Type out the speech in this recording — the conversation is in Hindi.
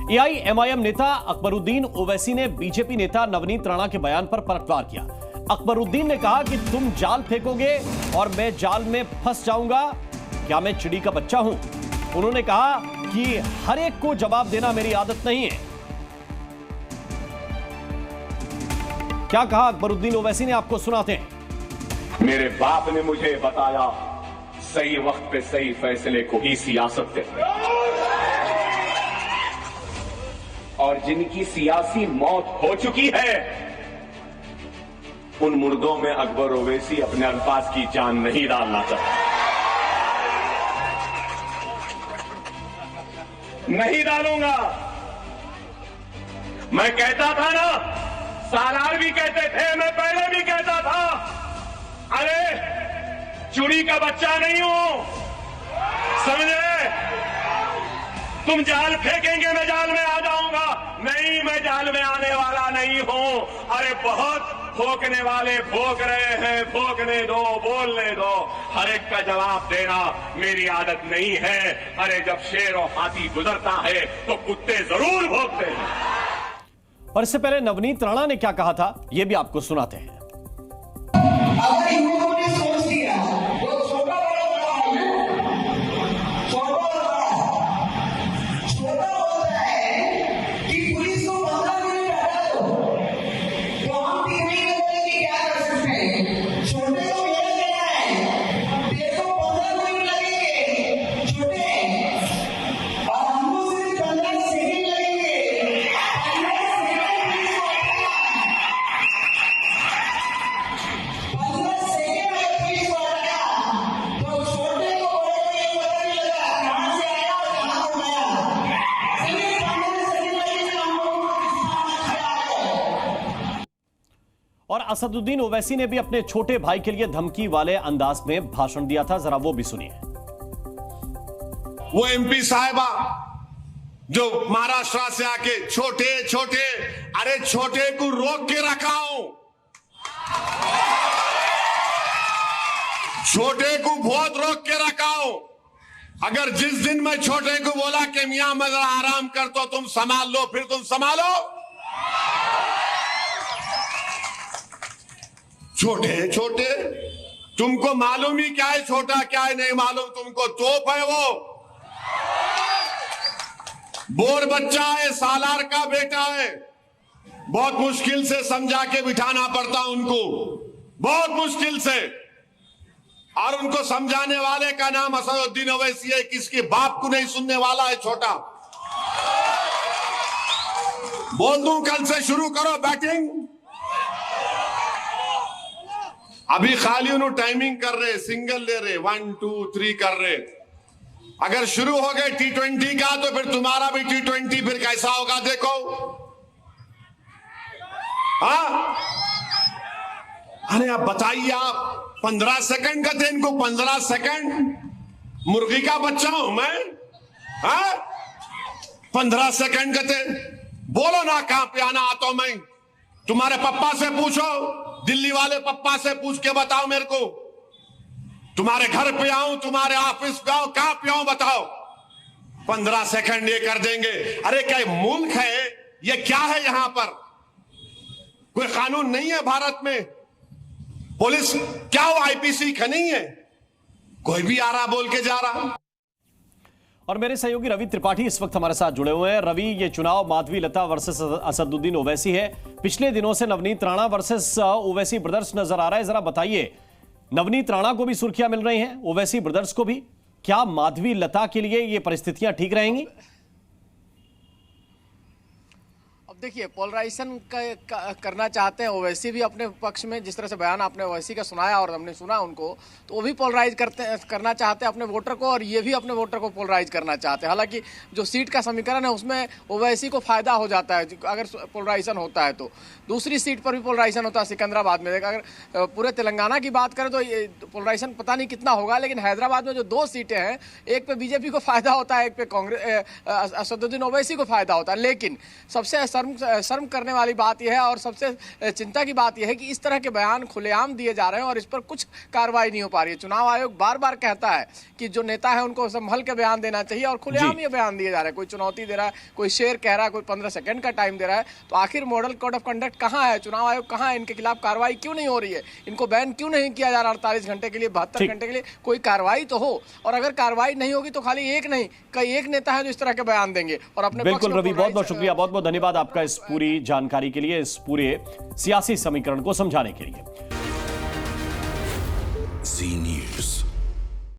एआईएमआईएम नेता अकबरुद्दीन ओवैसी ने बीजेपी नेता नवनीत राणा के बयान पर पलटवार किया। अकबरुद्दीन ने कहा कि तुम जाल फेंकोगे और मैं जाल में फंस जाऊंगा, क्या मैं चिड़ी का बच्चा हूं? उन्होंने कहा कि हर एक को जवाब देना मेरी आदत नहीं है। क्या कहा अकबरुद्दीन ओवैसी ने, आपको सुनाते हैं। मेरे बाप ने मुझे बताया, सही वक्त पे सही फैसले को ही सियासत कहते हैं, और जिनकी सियासी मौत हो चुकी है उन मुर्दों में अकबर ओवैसी अपने अल्फाज की जान नहीं डालना चाहता, नहीं डालूंगा। मैं कहता था ना, सालार भी कहते थे, मैं पहले भी कहता था, अरे चुड़ी का बच्चा नहीं हूं, समझे? तुम जाल फेंकेंगे मैं जाल में आ जाऊंगा, नहीं मैं जाल में आने वाला नहीं हूं। अरे बहुत भोंकने वाले भोंक रहे हैं, भोंकने दो, बोलने दो, हर एक का जवाब देना मेरी आदत नहीं है। अरे जब शेर और हाथी गुजरता है तो कुत्ते जरूर भौंकते हैं। और इससे पहले नवनीत राणा ने क्या कहा था, यह भी आपको सुनाते हैं। अगर इन लोगों ने सोच लिया वो छोटा बड़ा है ना, छोटा होता है कि पुलिस को 15 मिनट हटा दो, तो हम भी नहीं करते कि क्या कर सकते हैं। छोटे को मेरा कहना है, देखो 15 मिनट लगेंगे छोटे, और हमको सिर्फ 15 सेकंड लगेंगे। और असदुद्दीन ओवैसी ने भी अपने छोटे भाई के लिए धमकी वाले अंदाज में भाषण दिया था, जरा वो भी सुनिए। वो एमपी साहिबा जो महाराष्ट्र से आके छोटे छोटे, अरे छोटे को रोक के रखा हूं, छोटे को बहुत रोक के रखा हूं। अगर जिस दिन मैं छोटे को बोला कि मियां मैं जरा आराम कर तो तुम संभाल लो, फिर तुम संभालो। छोटे छोटे, तुमको मालूम ही क्या है छोटा क्या है नहीं मालूम तुमको, तोप है वो, बोर बच्चा है, सालार का बेटा है। बहुत मुश्किल से समझा के बिठाना पड़ता उनको, बहुत मुश्किल से। और उनको समझाने वाले का नाम असदुद्दीन ओवैसी है, किसके बाप को नहीं सुनने वाला है छोटा। बोल दूं कल से शुरू करो बैटिंग। अभी खाली उन्होंने टाइमिंग कर रहे, सिंगल ले रहे, 1 2 3 कर रहे। अगर शुरू हो गए T20 का तो फिर तुम्हारा भी T20 फिर कैसा होगा देखो। हाँ, अरे आप बताइए, आप 15 सेकंड का थे इनको, 15 सेकंड। मुर्गी का बच्चा हूं मैं? हाँ, 15 सेकंड का थे। बोलो ना कहां पे आना आता हूं मैं। तुम्हारे पप्पा से पूछो, दिल्ली वाले पप्पा से पूछ के बताओ मेरे को। तुम्हारे घर पे आऊं, तुम्हारे ऑफिस पे आऊं, कहां पे आऊं बताओ। 15 सेकंड ये कर देंगे। अरे क्या मुल्क है ये, क्या है यहां पर? कोई कानून नहीं है भारत में? पुलिस क्या वो आईपीसी का नहीं है? कोई भी आ रहा बोल के जा रहा। और मेरे सहयोगी रवि त्रिपाठी इस वक्त हमारे साथ जुड़े हुए हैं। रवि, ये चुनाव माधवी लता वर्सेस असदुद्दीन ओवैसी है। पिछले दिनों से नवनीत राणा वर्सेस ओवैसी ब्रदर्स नजर आ रहा है। जरा बताइए, नवनीत राणा को भी सुर्खियां मिल रही हैं, ओवैसी ब्रदर्स को भी, क्या माधवी लता के लिए ये परिस्थितियां ठीक रहेंगी? देखिए, पोलराइजेशन करना चाहते हैं ओवैसी भी अपने पक्ष में। जिस तरह से बयान आपने ओवैसी का सुनाया और हमने सुना उनको, तो वो भी पोलराइज करना चाहते हैं अपने वोटर को, और ये भी अपने वोटर को पोलराइज करना चाहते हैं। हालांकि जो सीट का समीकरण है उसमें ओवैसी को फायदा हो जाता है अगर पोलराइजेशन होता है तो। दूसरी सीट पर भी पोलराइजेशन होता है सिकंदराबाद में। अगर पूरे तेलंगाना की बात करें तो पोलराइजेशन पता नहीं कितना होगा, लेकिन हैदराबाद में जो 2 सीटें हैं, एक पे बीजेपी को फायदा होता है, एक पे कांग्रेस असदुद्दीन ओवैसी को फायदा होता है। लेकिन सबसे शर्म करने वाली बात यह है और सबसे चिंता की बात यह है कि इस तरह के बयान खुलेआम दिए जा रहे हैं और इस पर कुछ कार्रवाई नहीं हो पा रही है। चुनाव आयोग बार बार कहता है कि जो नेता है उनको संभल के बयान देना चाहिए और खुलेआम ये बयान दिए जा रहे हैं। कोई चुनौती दे रहा है, कोई शेर कह रहा है, कोई 15 सेकंड का टाइम दे रहा है। तो आखिर मॉडल कोड ऑफ कंडक्ट कहाँ है? चुनाव आयोग कहाँ है? इनके खिलाफ कार्रवाई क्यों नहीं हो रही है? इनको बैन क्यों नहीं किया जा रहा 48 घंटे के लिए, 72 घंटे के लिए? कोई कार्रवाई तो हो। और अगर कार्रवाई नहीं होगी तो खाली एक नहीं, कई एक नेता है जो इस तरह के बयान देंगे और अपने बिल्कुल रवि, बहुत बहुत शुक्रिया, बहुत बहुत धन्यवाद आपका इस पूरी जानकारी के लिए, इस पूरे सियासी समीकरण को समझाने के लिए। जी न्यूज़।